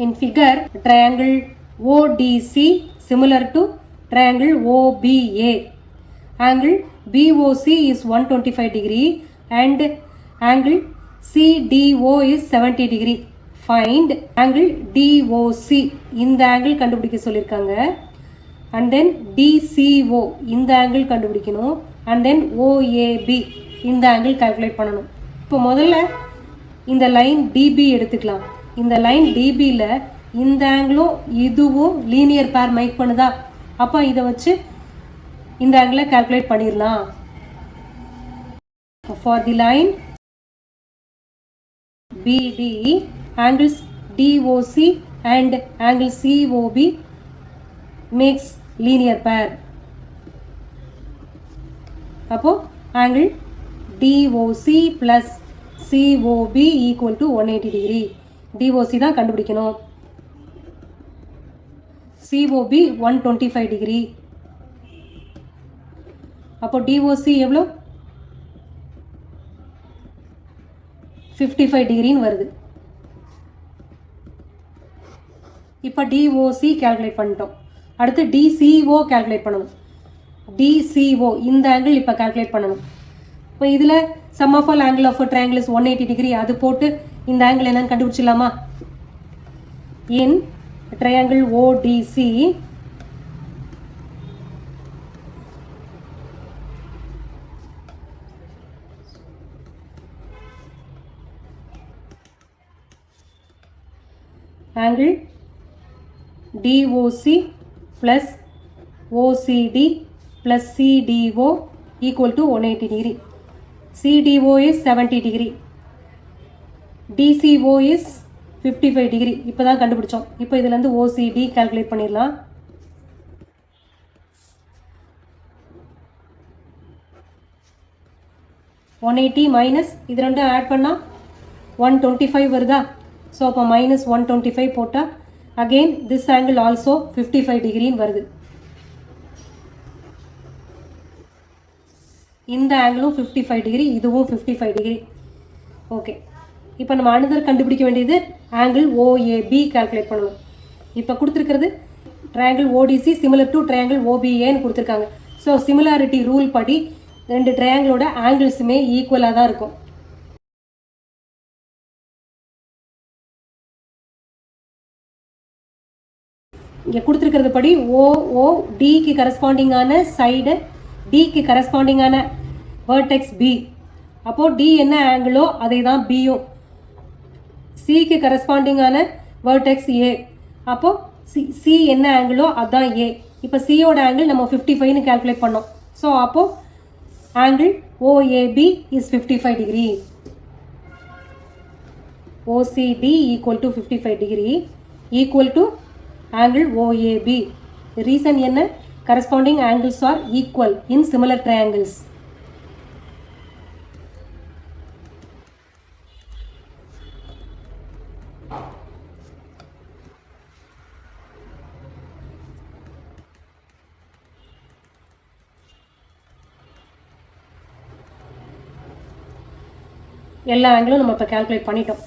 In figure, triangle ODC similar to triangle OBA. Angle BOC is 125 degree and angle CDO is 70 degree. Find angle DOC. இந்த angle கண்டுபிடிக்க சொல்லிருக்காங்க. And then DCO இந்த angle கண்டுபிடிக்கணும். And then OAB இந்த angle calculate பண்ணணும். இப்போ முதல்ல இந்த லைன் DB எடுத்துக்கலாம். இந்த லைன் DBல இந்த ஆங்கிளும் இதுவும் லீனியர் பேர் மேக் பண்ணுதா? அப்போ இதை வச்சு இந்த ஆங்கிளை கால்குலேட் பண்ணிடலாம். For the line BD, angles DOC and angle COB makes linear pair. அப்போ angle DOC plus COB equal to 180 degree. DOC தான் கண்டுபிடிக்கணும். COB 125 degree. அப்போ DOC எவ்வளோ? 55 டிகிரின்னு வருது. இப்போ DOC கால்குலேட் பண்ணிட்டோம். அடுத்து DCO கால்குலேட் பண்ணணும். DCO இந்த ஆங்கிள் இப்போ கால்குலேட் பண்ணணும். இப்போ இதில் sum of all angle of triangle is 180 degree. அது போட்டு இந்த ஆங்கிள் என்னன்னு கண்டுபிடிச்சிடலாமா? In triangle ODC angle DOC plus OCD plus CDO equal to 180 degree. CDO is 70 degree. DCO is 55 degree. இப்போ தான் கண்டுபிடிச்சோம். இப்போ இதிலேருந்து OCD கால்குலேட் பண்ணிடலாம். $180 மைனஸ் இது ரெண்டும் ஆட் பண்ணால் 125 வருதா? ஸோ அப்போ மைனஸ் 125 போட்டால் அகெயின் திஸ் ஆங்கிள் ஆல்சோ 55 டிகிரின்னு வருது. இந்த ஆங்கிளும் 55 டிகிரி, இதுவும் 55 டிகிரி. ஓகே, இப்போ நம்ம அனதர் கண்டுபிடிக்க வேண்டியது ஆங்கிள் OAB கால்குலேட் பண்ணணும். இப்போ கொடுத்துருக்கிறது triangle ODC similar to triangle OBAன்னு கொடுத்துருக்காங்க. ஸோ சிமிலாரிட்டி ரூல் படி ரெண்டு ட்ரையாங்கிளோட ஆங்கிள்ஸுமே ஈக்குவலாக தான் இருக்கும். இங்கே கொடுத்துருக்கிறது படி OODக்கு கரஸ்பாண்டிங்கான சைடு, டிக்கு கரஸ்பாண்டிங்கான வேர்டெக்ஸ் B. அப்போது D என்ன ஆங்கிளோ அதே தான் Bயும். சிக்கு கரஸ்பாண்டிங்கான வேர்டெக்ஸ் A. அப்போது C என்ன ஆங்கிளோ அதுதான் A. இப்போ சியோட ஆங்கிள் நம்ம 55ன்னு கால்குலேட் பண்ணோம். ஸோ அப்போது angle OAB is 55 degree. OCD equal to 55 degree equal to angle OAB. The reason என்ன? Corresponding angles are equal in similar triangles. எல்லா ஆங்கிளும் நம்ம இப்போ கால்குலேட் பண்ணிட்டோம்.